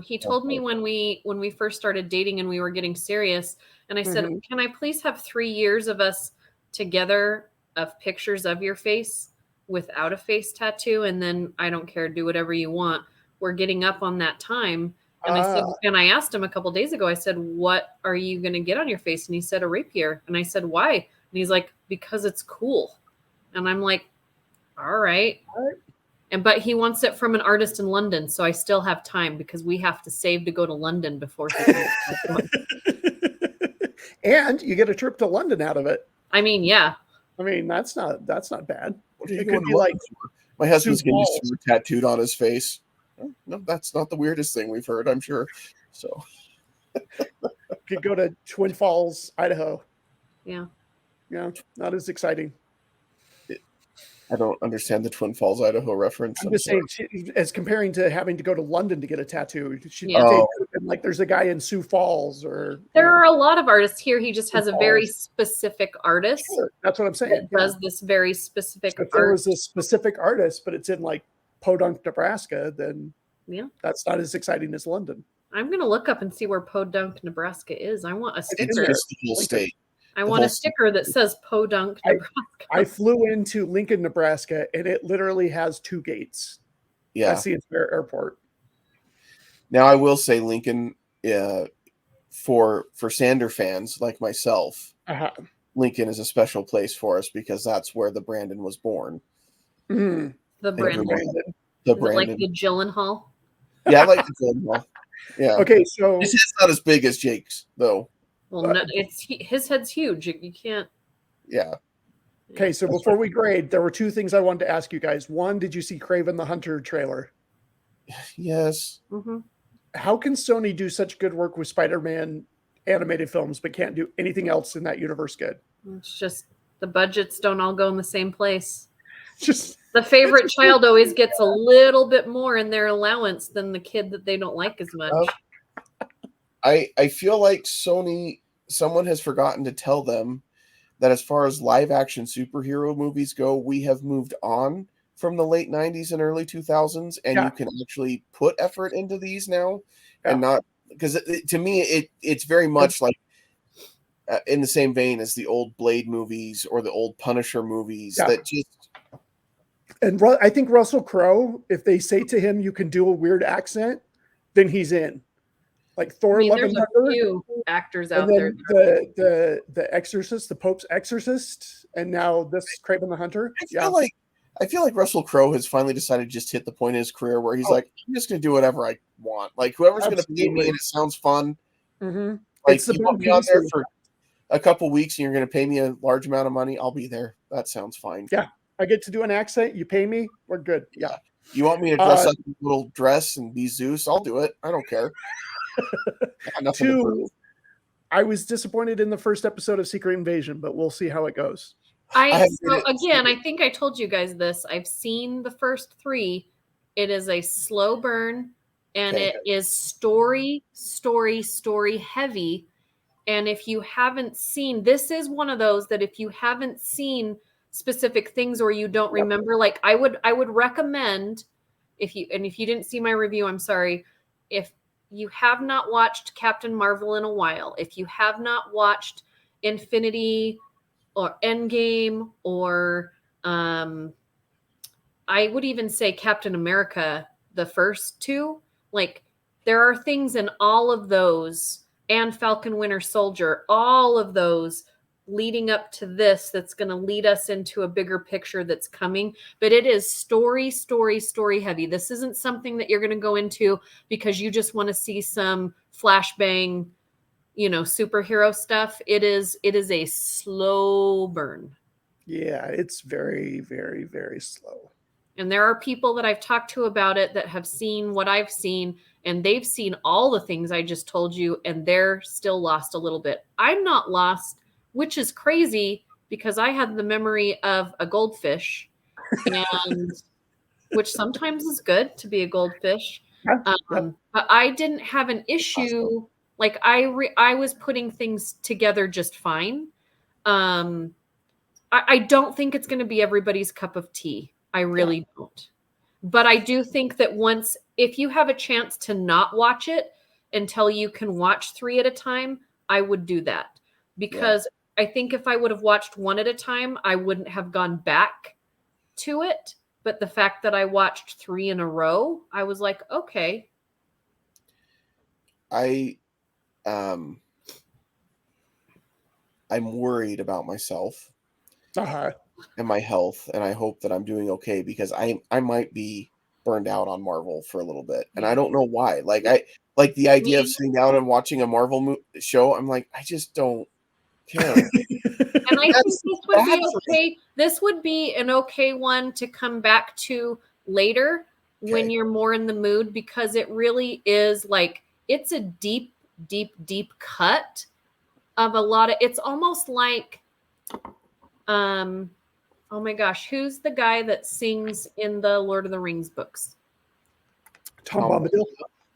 He told me when we first started dating and we were getting serious, and I said, can I please have 3 years of us together of pictures of your face without a face tattoo, and then I don't care, do whatever you want. We're getting up on that time. And I said, and I asked him a couple days ago, I said, what are you going to get on your face? And he said, a rapier. And I said, why? And he's like, because it's cool. And I'm like, all right. But he wants it from an artist in London. So I still have time because we have to save to go to London before he can. And you get a trip to London out of it. I mean, yeah. I mean, that's not bad. It could be like my husband's getting his sword tattooed on his face. No, that's not the weirdest thing we've heard, I'm sure. So could go to Twin Falls, Idaho. Yeah. Yeah, not as exciting. I don't understand the Twin Falls, Idaho reference. I'm just saying, as comparing to having to go to London to get a tattoo, like there's a guy in Sioux Falls, or there are a lot of artists here. He just has a very specific artist. Sure, that's what I'm saying. Does this very specific art. If there was a specific artist, but it's in like Podunk, Nebraska, then that's not as exciting as London. I'm gonna look up and see where Podunk, Nebraska is. I want a sticker. It's the whole state. I want a sticker that says Podunk, Nebraska. I flew into Lincoln, Nebraska, and it literally has 2 gates. Yeah. That's the entire airport. Now, I will say Lincoln, for Sander fans like myself, Lincoln is a special place for us because that's where the Brandon was born. Mm. The Brandon. Like the Gyllenhaal? Yeah, I like the Gyllenhaal. Yeah. Okay, so his head's not as big as Jake's, though. Well, no, his head's huge. You can't. Yeah. Okay, so before we grade, there were 2 things I wanted to ask you guys. One, did you see Kraven the Hunter trailer? Yes. Mm-hmm. How can Sony do such good work with Spider-Man animated films, but can't do anything else in that universe good? It's just the budgets don't all go in the same place. Just the favorite child always gets a little bit more in their allowance than the kid that they don't like as much. I feel like someone has forgotten to tell them that as far as live action superhero movies go, we have moved on from the late 90s and early 2000s, and you can actually put effort into these now and not, because to me, it's very much like in the same vein as the old Blade movies or the old Punisher movies that just, And I think Russell Crowe, if they say to him, "You can do a weird accent," then he's in. Like I Thor: mean, Love there's and a Thunder, few actors and out there. then the Exorcist, the Pope's Exorcist, and now this Craven the Hunter. I feel like Russell Crowe has finally decided to just hit the point in his career where he's like, I'm just going to do whatever I want. Like whoever's going to pay me and it sounds fun. Mm-hmm. Like It's the you Ben want me on there Kingsley. for a couple weeks and you're going to pay me a large amount of money. I'll be there. That sounds fine. Yeah, I get to do an accent. You pay me. We're good. Yeah. You want me to dress up in a little dress and be Zeus? I'll do it. I don't care. Nothing to prove. I was disappointed in the first episode of Secret Invasion, but we'll see how it goes. I think I told you guys this. I've seen the first 3. It is a slow burn, and it is story heavy. And if you haven't seen, this is one of those that if you haven't seen specific things or you don't remember, like I would recommend if you didn't see my review, I'm sorry. If you have not watched Captain Marvel in a while, if you have not watched Infinity or Endgame or I would even say Captain America, the first 2, like there are things in all of those and Falcon Winter Soldier, all of those leading up to this that's going to lead us into a bigger picture that's coming. But it is story heavy. This isn't something that you're going to go into because you just want to see some flashbang, superhero stuff. It is a slow burn. Yeah, it's very, very, very slow. And there are people that I've talked to about it that have seen what I've seen, and they've seen all the things I just told you, and they're still lost a little bit. I'm not lost, which is crazy because I had the memory of a goldfish, and which sometimes is good to be a goldfish. But I didn't have an issue. Like I was putting things together just fine. I don't think it's going to be everybody's cup of tea. I really don't. But I do think that if you have a chance to not watch it until you can watch 3 at a time, I would do that. Because I think if I would have watched 1 at a time, I wouldn't have gone back to it. But the fact that I watched 3 in a row, I was like, okay. I'm worried about myself. And my health, and I hope that I'm doing okay because I might be burned out on Marvel for a little bit, and I don't know why. Like the idea of sitting down and watching a Marvel show. I'm like, I just don't care. And I think this would be okay. This would be an okay one to come back to later when you're more in the mood, because it really is like it's a deep cut of a lot of. It's almost like. Oh my gosh, who's the guy that sings in the Lord of the Rings books? Tom Bombadil.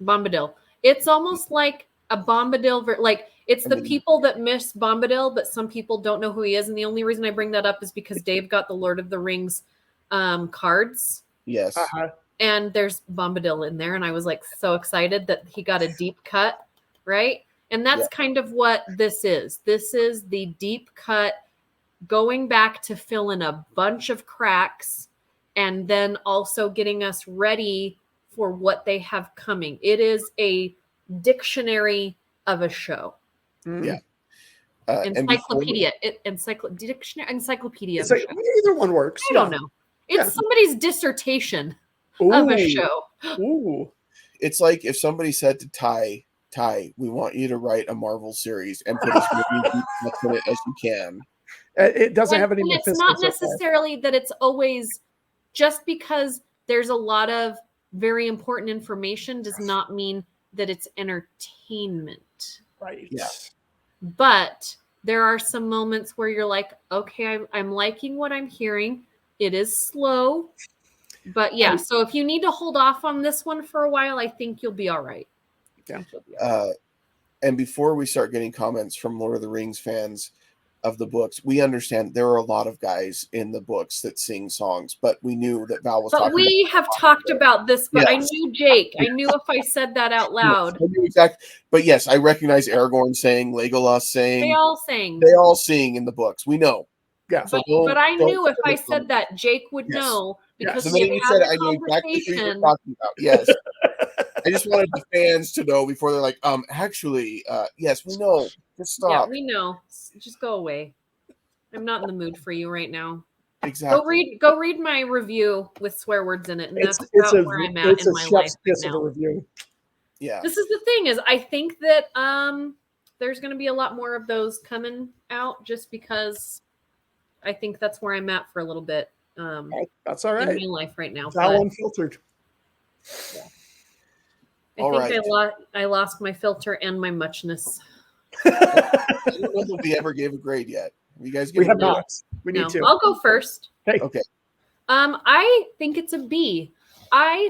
Bombadil. It's almost like a Bombadil, like it's the people that miss Bombadil, but some people don't know who he is. And the only reason I bring that up is because Dave got the Lord of the Rings cards. Yes. And there's Bombadil in there. And I was like so excited that he got a deep cut, right? And that's kind of what this is. This is the deep cut, going back to fill in a bunch of cracks and then also getting us ready for what they have coming. It is a dictionary of a show. Yeah. Encyclopedia. Encyclopedia of a show. Either one works. I don't know. It's somebody's dissertation of a show. Ooh. It's like if somebody said to Ty, we want you to write a Marvel series and put as many details in it as you can. It doesn't have any. It's not necessarily that it's always just because there's a lot of very important information does not mean that it's entertainment. Right. Yeah. But there are some moments where you're like, okay, I'm liking what I'm hearing. It is slow. But yeah, so if you need to hold off on this one for a while, I think you'll be all right. Yeah. And before we start getting comments from Lord of the Rings fans of the books, we understand there are a lot of guys in the books that sing songs, but we knew that Val was talking about. But we have talked about this, but I knew Jake. I knew if I said that out loud. I knew exactly. But yes, I recognize Aragorn saying, Legolas saying. They all sing. In the books. We know. Yeah. But I knew if I said that, Jake would know because The we minute had you had said it, the I knew exactly who you were conversation. talking about. Yes. I just wanted the fans to know before they're like, actually, yes, we know. Just Yeah, stop. we know. Just go away. I'm not in the mood for you right now. Exactly. Go read my review with swear words in it, and It's that's it's about a where I'm at it's in a my life chef's right kiss of a now. review. Yeah. This is the thing is I think that there's going to be a lot more of those coming out just because I think that's where I'm at for a little bit That's all in right. my life right now. It's all But unfiltered. I All think right. I lost my filter and my muchness. I don't know if we ever gave a grade yet. You guys We give have a grade? not. We need No, to. I'll go first. Hey, Okay. I think it's a B.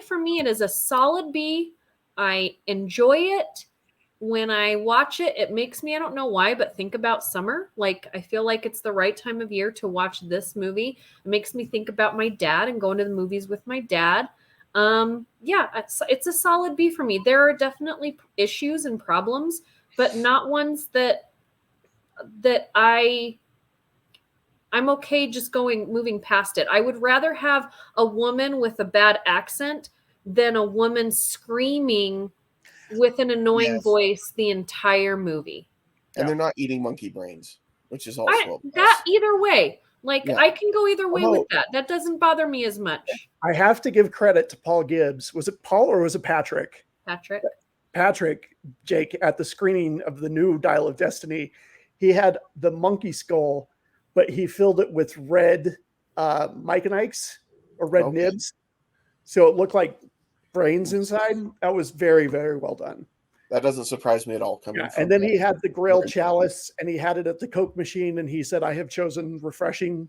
For me, it is a solid B. I enjoy it. When I watch it, it makes me, I don't know why, but think about summer. Like, I feel like it's the right time of year to watch this movie. It makes me think about my dad and going to the movies with my dad. Yeah, it's a solid B for me. There are definitely issues and problems, but not ones that I'm okay just moving past it. I would rather have a woman with a bad accent than a woman screaming with an annoying Yes. voice the entire movie. And Yeah. they're not eating monkey brains, which is also a plus. That either way. Like Yeah. I can go either way Although- with that. That doesn't bother me as much. I have to give credit to Paul Gibbs. Was it Paul or was it Patrick? Patrick. Patrick, Jake, at the screening of the new Dial of Destiny, he had the monkey skull, but he filled it with red Mike and Ike's or red Okay. nibs. So it looked like brains inside. That was very, very well done. That doesn't surprise me at all. Coming from And then he had the Grail Right. chalice and he had it at the Coke machine and he said, I have chosen refreshing.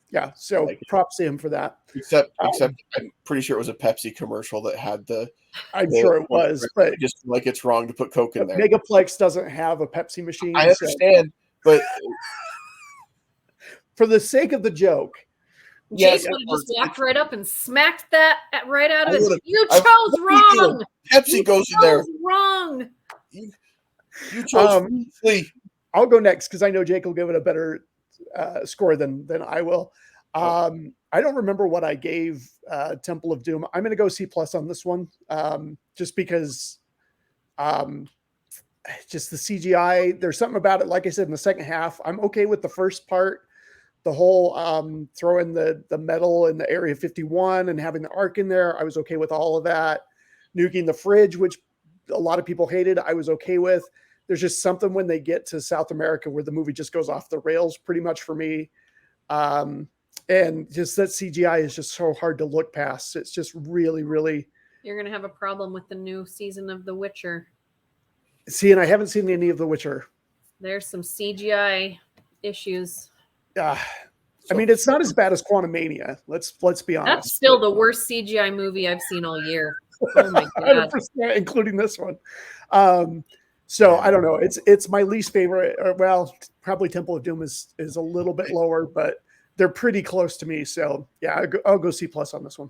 Yeah. So Like it. props to him for that. Except I'm pretty sure it was a Pepsi commercial that had the I'm sure it was, but I just feel like it's wrong to put Coke in there. Megaplex doesn't have a Pepsi machine. I understand, but For the sake of the joke, Yes, Jason would have just it's- walked right up and smacked that right out of I it. would've- You I- chose wrong. Pepsi You goes in there. chose wrong. You chose Flea. I'll go next because I know Jake will give it a better score than I will. I don't remember what I gave Temple of Doom. I'm going to go C+ on this one, just because just the CGI. There's something about it. Like I said, in the second half, I'm okay with the first part. The whole throwing the metal in the Area 51 and having the arc in there, I was okay with all of that. Nuking the fridge, which a lot of people hated, I was okay with. There's just something when they get to South America where the movie just goes off the rails pretty much for me. And just that CGI is just so hard to look past. It's just really, really. You're going to have a problem with the new season of The Witcher. See, and I haven't seen any of The Witcher. There's some CGI issues. I mean, it's not as bad as Quantumania. Let's be honest. That's still the worst CGI movie I've seen all year. Oh my god, 100%, including this one. So I don't know. It's my least favorite. Or, well, probably Temple of Doom is a little bit lower, but they're pretty close to me. So yeah, I'll go C+ on this one.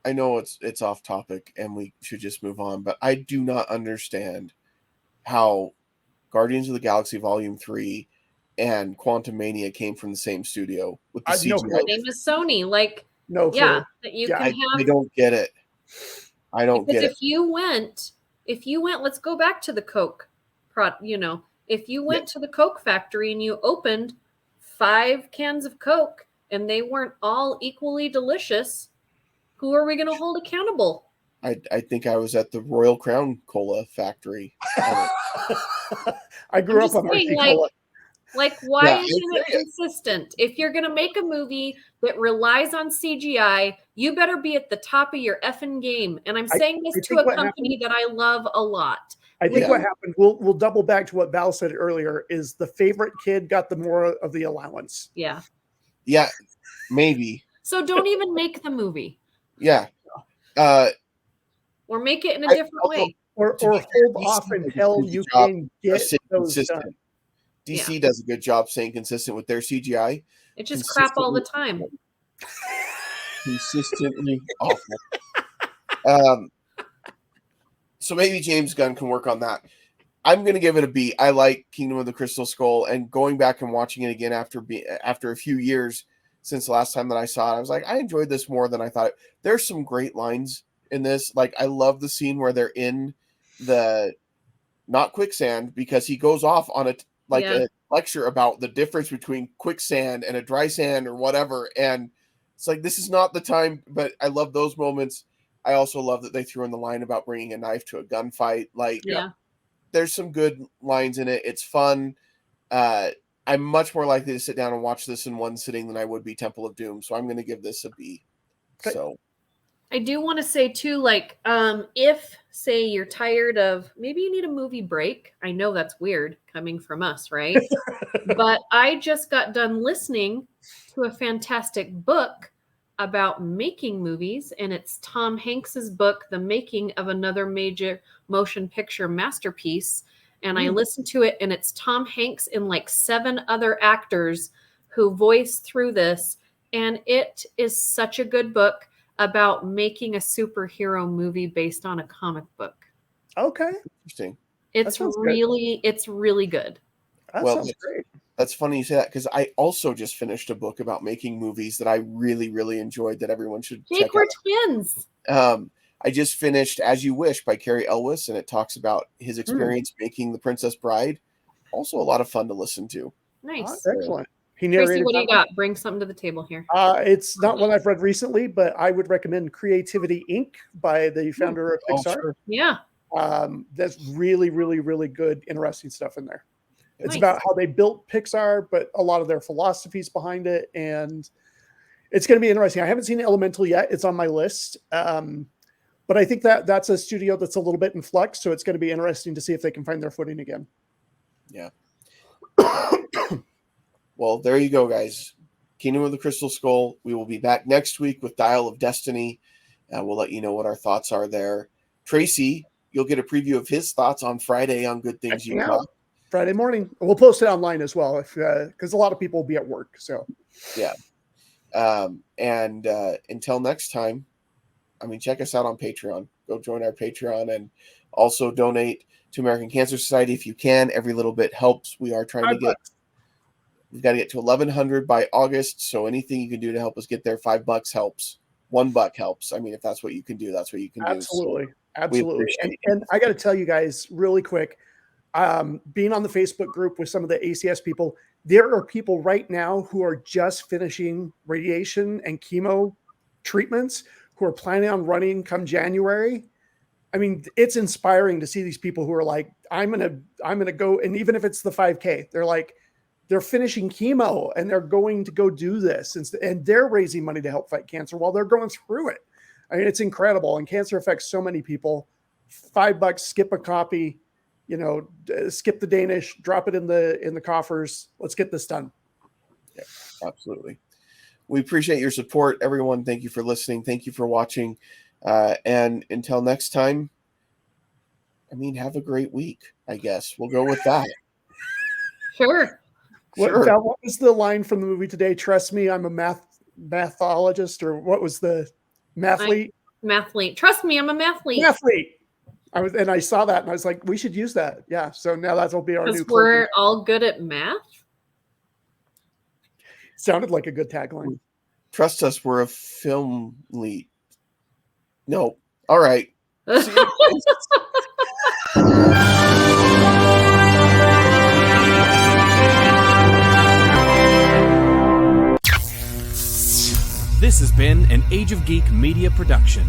I know it's off topic and we should just move on, but I do not understand how Guardians of the Galaxy Volume 3 and Quantumania came from the same studio with the CGI. No the name is Sony. Like, No clue. yeah, that you Yeah, can have. I don't get it. I don't Because get it. if you went, let's go back to the Coke, if you went to the Coke factory and you opened 5 cans of Coke and they weren't all equally delicious, who are we going to hold accountable? I think I was at the Royal Crown Cola factory. I grew I'm up on just saying, RC Cola. Like, why Yeah, isn't it consistent? If you're going to make a movie that relies on CGI, you better be at the top of your effing game. And I'm saying this to a company that I love a lot. I think what happened, we'll double back to what Val said earlier, is the favorite kid got the more of the allowance. Yeah. Yeah, maybe. So don't even make the movie. Yeah. Or make it in a different way. Or hold off until you can get those done. DC does a good job staying consistent with their CGI. It's just crap all the time. Consistently awful. So maybe James Gunn can work on that. I'm going to give it a B. I like Kingdom of the Crystal Skull, and going back and watching it again after a few years, since the last time that I saw it. I was like, I enjoyed this more than I thought. There's some great lines in this. Like, I love the scene where they're in the not quicksand, because he goes off on a lecture about the difference between quicksand and a dry sand or whatever. And it's like, this is not the time, but I love those moments. I also love that they threw in the line about bringing a knife to a gunfight. Like, there's some good lines in it. It's fun. I'm much more likely to sit down and watch this in one sitting than I would be Temple of Doom. So I'm going to give this a B. Okay. So I do want to say too, like, if say you're tired of, maybe you need a movie break. I know that's weird coming from us, right? But I just got done listening to a fantastic book about making movies, and it's Tom Hanks's book, The Making of Another Major Motion Picture Masterpiece. And I listened to it, and it's Tom Hanks and like 7 other actors who voice through this. And it is such a good book about making a superhero movie based on a comic book. Okay. Interesting. It's really good. That sounds great. That's funny you say that, because I also just finished a book about making movies that I really, really enjoyed that everyone should check out. We're twins. I just finished As You Wish by Cary Elwes, and it talks about his experience making The Princess Bride. Also a lot of fun to listen to. Nice. Excellent. Tracy, what do you got? Bring something to the table here. It's not one I've read recently, but I would recommend Creativity Inc. by the founder of Pixar. Sure. Yeah. That's really, really, really good, interesting stuff in there. It's about how they built Pixar, but a lot of their philosophies behind it. And it's going to be interesting. I haven't seen Elemental yet. It's on my list. But I think that's a studio that's a little bit in flux. So it's going to be interesting to see if they can find their footing again. Yeah. Well, there you go, guys. Kingdom of the Crystal Skull. We will be back next week with Dial of Destiny. We'll let you know what our thoughts are there. Tracy, you'll get a preview of his thoughts on Friday on Good Things You Talk. Friday morning. We'll post it online as well, because a lot of people will be at work. So, yeah. And until next time, check us out on Patreon. Go join our Patreon, and also donate to American Cancer Society if you can. Every little bit helps. We are trying to we've got to get to 1,100 by August. So anything you can do to help us get there, $5 helps. $1 helps. If that's what you can do, that's what you can do. So absolutely. And I got to tell you guys really quick, being on the Facebook group with some of the ACS people, there are people right now who are just finishing radiation and chemo treatments who are planning on running come January. It's inspiring to see these people who are like, I'm gonna go, and even if it's the 5K, they're finishing chemo and they're going to go do this, and they're raising money to help fight cancer while they're going through it. It's incredible, and cancer affects so many people. $5, skip a copy, skip the Danish, drop it in the coffers. Let's get this done. Yeah, absolutely. We appreciate your support, everyone. Thank you for listening. Thank you for watching. And until next time, have a great week, I guess. We'll go with that. Sure. What was the line from the movie today? Trust me, I'm a mathologist, or what was the mathlete? Mathlete. Trust me, I'm a mathlete. Mathlete. I saw that and I was like, we should use that. Yeah. So now that'll be our new. We're all good at math. Sounded like a good tagline. Trust us, we're a film lead. No. All right. This has been an Age of Geek media production.